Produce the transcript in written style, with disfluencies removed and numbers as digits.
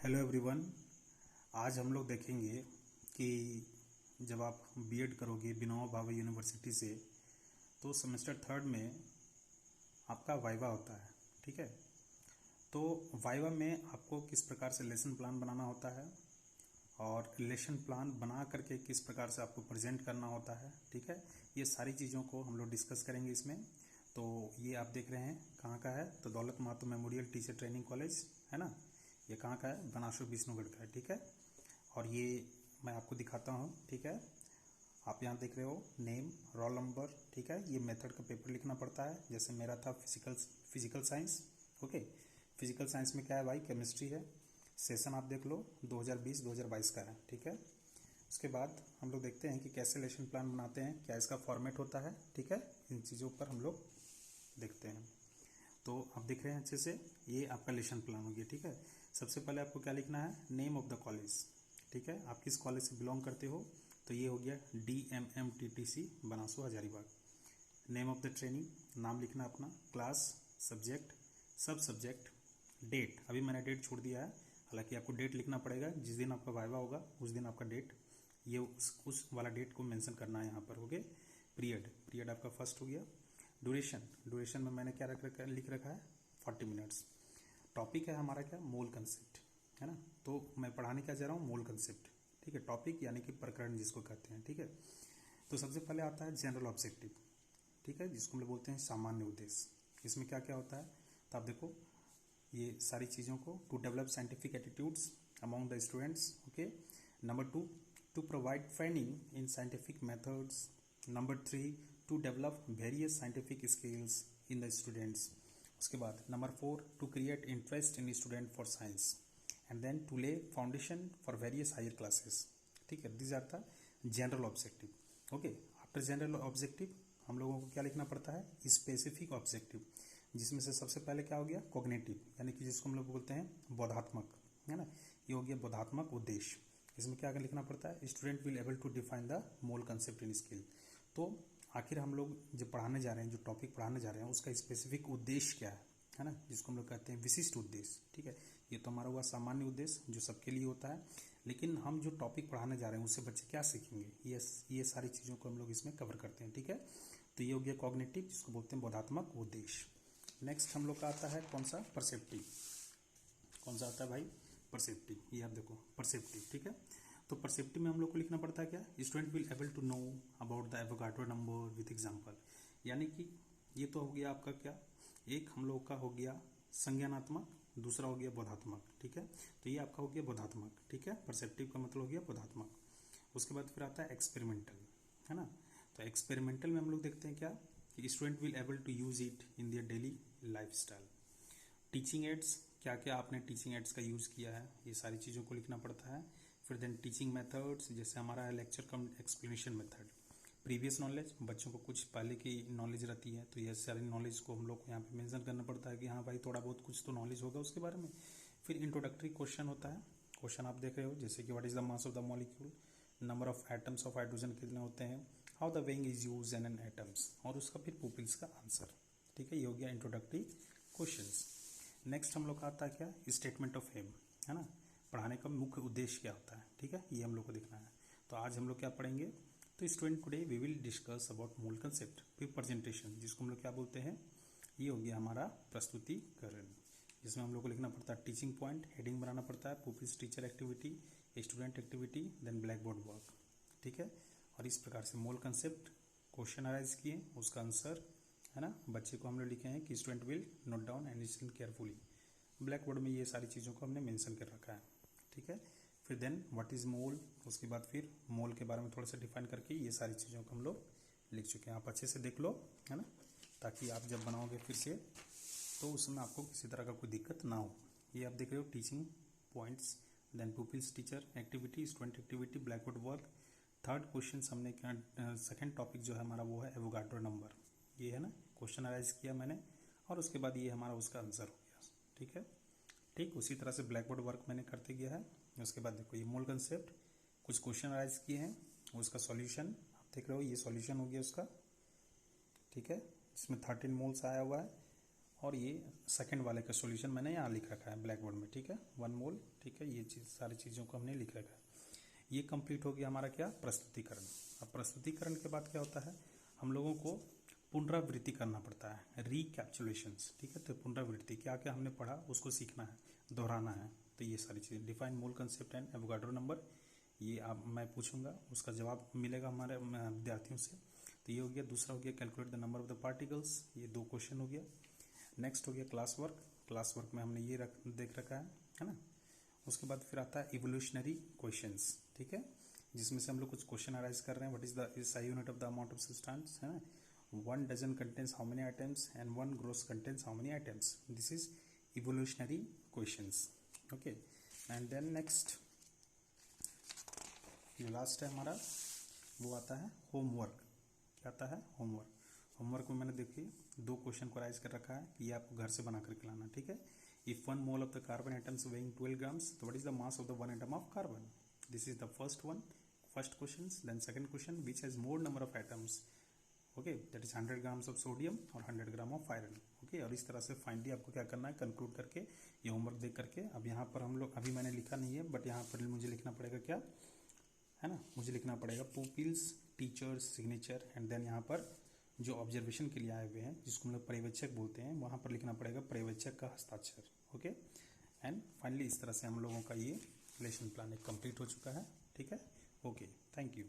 Hello everyone. आज हम लोग देखेंगे कि जब आप बीएड करोगे विनोबा भावे यूनिवर्सिटी से तो सेमेस्टर थर्ड में आपका वाइवा होता है। ठीक है, तो वाइवा में आपको किस प्रकार से लेसन प्लान बनाना होता है और लेसन प्लान बना करके किस प्रकार से आपको प्रेजेंट करना होता है। ठीक है, ये सारी चीज़ों को हम लोग डिस्कस करेंगे इसमें। तो ये आप देख रहे हैं कहाँ का है, तो Daulat Mahato memorial teacher training college है ना। ये कहाँ का है, बनासुर विष्णुगढ़ का है। ठीक है, और ये मैं आपको दिखाता हूँ। ठीक है, आप यहाँ देख रहे हो नेम, रोल नंबर। ठीक है, ये मेथड का पेपर लिखना पड़ता है। जैसे मेरा था physical science. Okay, physical science में क्या है भाई, केमिस्ट्री है। सेशन आप देख लो 2020-2022 का है। ठीक है, उसके बाद हम लोग देखते हैं कि कैसे लेसन प्लान बनाते हैं, क्या इसका फॉर्मेट होता है। ठीक है, इन चीज़ों पर हम लोग देखते हैं। तो आप देख रहे हैं अच्छे से, ये आपका लेसन प्लान हो गया। ठीक है, सबसे पहले आपको क्या लिखना है, नेम ऑफ द कॉलेज। ठीक है, आप किस कॉलेज से बिलोंग करते हो, तो ये हो गया DMMTTC बनासु Hazaribagh. Name of the training, नाम लिखना अपना, क्लास, सब्जेक्ट, सब सब्जेक्ट, डेट। अभी मैंने डेट छोड़ दिया है, हालांकि आपको डेट लिखना पड़ेगा। जिस दिन आपका वाइवा होगा उस दिन आपका डेट, ये उस वाला डेट को मेंशन करना है यहाँ पर। हो गया पीरियड आपका फर्स्ट हो गया। ड्यूरेशन में मैंने क्या लिख रखा है, 40 मिनट्स। टॉपिक है हमारा क्या, मोल कंसेप्ट है ना। तो मैं पढ़ाने क्या जा रहा हूँ, मोल कंसेप्ट। ठीक है, टॉपिक यानी कि प्रकरण जिसको कहते हैं। ठीक है, तो सबसे पहले आता है जनरल ऑब्जेक्टिव। ठीक है, जिसको हम लोग बोलते हैं सामान्य उद्देश्य। इसमें क्या क्या होता है, तो आप देखो ये सारी चीज़ों को, to develop scientific attitudes among the students. Okay, number 2, to provide training in scientific methods. Number 3, to develop various scientific skills in the students. उसके बाद number 4, to create interest in student for science and then to lay foundation for various higher classes. ठीक है, this are the general objective. Okay, after general objective हम लोगों को क्या लिखना पड़ता है, स्पेसिफिक ऑब्जेक्टिव, जिसमें से सबसे पहले क्या हो गया, कॉग्निटिव, यानी कि जिसको हम लोग बोलते हैं बोधात्मक, है ना। ये हो गया बोधात्मक उद्देश्य। इसमें क्या लिखना पड़ता है, student will able to define the mole concept in skill. तो आखिर हम लोग जो पढ़ाने जा रहे हैं, जो टॉपिक पढ़ाने जा रहे हैं, उसका स्पेसिफिक उद्देश्य क्या है ना, जिसको हम लोग कहते हैं विशिष्ट उद्देश्य। ठीक है, ये तो हमारा हुआ सामान्य उद्देश्य जो सबके लिए होता है, लेकिन हम जो टॉपिक पढ़ाने जा रहे हैं उससे बच्चे क्या सीखेंगे, ये सारी चीज़ों को हम लोग इसमें कवर करते हैं। ठीक है, तो ये हो गया कॉग्निटिव, जिसको बोलते हैं बोधात्मक उद्देश्य। नेक्स्ट हम लोग का आता है कौन सा, परसेप्टिव। कौन सा आता है भाई, परसेप्टिव। ये आप देखो परसेप्टिव। ठीक है, तो परसेप्टिव में हम लोग को लिखना पड़ता है क्या, student will able to know about the Avogadro number with example. यानी कि ये तो हो गया आपका क्या, एक हम लोग का हो गया संज्ञानात्मक, दूसरा हो गया बोधात्मक। ठीक है, तो ये आपका हो गया बोधात्मक। ठीक है, परसेप्टिव का मतलब हो गया बोधात्मक। उसके बाद फिर आता है एक्सपेरिमेंटल, है ना। तो एक्सपेरिमेंटल में हम लोग देखते हैं क्या, कि student will able to use it in their daily life style. Teaching aids, क्या क्या आपने टीचिंग एड्स का यूज़ किया है, ये सारी चीज़ों को लिखना पड़ता है। फिर देन टीचिंग मेथड्स, जैसे हमारा है लेक्चर कम एक्सप्लेनेशन मेथड। प्रीवियस नॉलेज, बच्चों को कुछ पहले की नॉलेज रहती है, तो ये सारी नॉलेज को हम लोग को यहाँ पे मेंशन करना पड़ता है कि हाँ भाई थोड़ा बहुत कुछ तो नॉलेज होगा उसके बारे में। फिर इंट्रोडक्टरी क्वेश्चन होता है। क्वेश्चन आप देख रहे हो, जैसे कि what is the mass of the molecule, number of atoms of hydrogen कितने होते हैं, how the weighing is use in an atoms, और उसका फिर पुपिल्स का आंसर। ठीक है, ये हो गया इंट्रोडक्टरी क्वेश्चंस। नेक्स्ट हम लोग का आता है क्या, स्टेटमेंट ऑफ एम, है ना। पढ़ाने का मुख्य उद्देश्य क्या होता है। ठीक है, ये हम लोग को देखना है। तो आज हम लोग क्या पढ़ेंगे, तो student today we will discuss about mole concept, फिर प्रेजेंटेशन, जिसको हम लोग क्या बोलते हैं, ये हो गया हमारा प्रस्तुतिकरण, जिसमें हम लोग को लिखना पड़ता है टीचिंग पॉइंट, हेडिंग बनाना पड़ता है, pupils teacher activity, student activity, then black board work. ठीक है, और इस प्रकार से मूल कंसेप्ट, क्वेश्चन अराइज किए, उसका आंसर, है ना। बच्चे को हम लोग लिखे हैं कि student will note down and listen carefully. Black board में ये सारी चीज़ों को हमने मेंशन कर रखा है। ठीक है, फिर देन व्हाट इज मोल, उसके बाद फिर मोल के बारे में थोड़ा सा डिफाइन करके ये सारी चीज़ों को हम लोग लिख चुके हैं। आप अच्छे से देख लो, है ना, ताकि आप जब बनाओगे फिर से तो उसमें आपको किसी तरह का कोई दिक्कत ना हो। ये आप देख रहे हो teaching points, then pupils teacher activity, student activity, black board work. Third question हमने क्या, सेकेंड टॉपिक जो है हमारा वो है एवोगाड्रो नंबर, ये है ना, क्वेश्चन अराइज किया मैंने, और उसके बाद ये हमारा उसका आंसर हो गया। ठीक है, ठीक उसी तरह से ब्लैक बोर्ड वर्क मैंने करते गया है। उसके बाद देखो ये मूल कंसेप्ट, कुछ क्वेश्चन अराइज किए हैं, उसका सॉल्यूशन आप देख रहे हो, ये सॉल्यूशन हो गया उसका। ठीक है, इसमें 13 मोल्स आया हुआ है, और ये सेकंड वाले का सॉल्यूशन मैंने यहाँ लिख रखा है ब्लैक बोर्ड में, ठीक है, 1 मोल, ठीक है, ये चीज़ सारी चीज़ों को हमने लिख रखा है। ये कंप्लीट हो गया हमारा क्या, प्रस्तुतिकरण। अब प्रस्तुतिकरण के बाद क्या होता है, हम लोगों को पुनरावृत्ति करना पड़ता है, रिकैप्चुलेशंस, ठीक है। तो पुनरावृत्ति क्या क्या हमने पढ़ा उसको सीखना है, दोहराना है। तो ये सारी चीज़ें, define mole concept and Avogadro number, ये आप मैं पूछूंगा, उसका जवाब मिलेगा हमारे विद्यार्थियों से। तो ये हो गया। दूसरा हो गया calculate the number of the particles, ये 2 क्वेश्चन हो गया। नेक्स्ट हो गया क्लास वर्क। क्लास वर्क में हमने ये देख रखा है ना। उसके बाद फिर आता है इवोल्यूशनरी क्वेश्चंस, ठीक है, जिसमें से हम लोग कुछ क्वेश्चन अराइज कर रहे हैं। What is the SI unit of the amount of substance, है ना। 1 dozen contains how many items and 1 gross contains how many items. This is evolutionary questions, okay. And then next जो last है हमारा वो आता है होमवर्क। क्या आता है, होमवर्क। होमवर्क में मैंने देखिए 2 क्वेश्चन को राइज कर रखा है कि ये आपको घर से बना करके लाना, ठीक है। If 1 mole of the carbon atoms weighing 12 grams, तो what is the mass of the 1 atom of carbon. This is the first one, first question. Then second question, which has more number of atoms, okay, that is 100 grams of sodium और 100 gram of iron, okay. और इस तरह से finally आपको क्या करना है, conclude करके ये होमवर्क देख करके। अब यहाँ पर हम लोग, अभी मैंने लिखा नहीं है, बट यहाँ पर मुझे लिखना पड़ेगा क्या, है ना, मुझे लिखना पड़ेगा pupils, teachers, signature, and then यहाँ पर जो ऑब्जर्वेशन के लिए आए हुए हैं, जिसको हम लोग पर्यवेक्षक बोलते हैं, वहाँ पर लिखना पड़ेगा पर्यवेक्षक का हस्ताक्षर, ओके। एंड फाइनली इस तरह से हम लोगों का ये लेसन प्लान एक कंप्लीट हो चुका है, ठीक है, ओके, थैंक यू।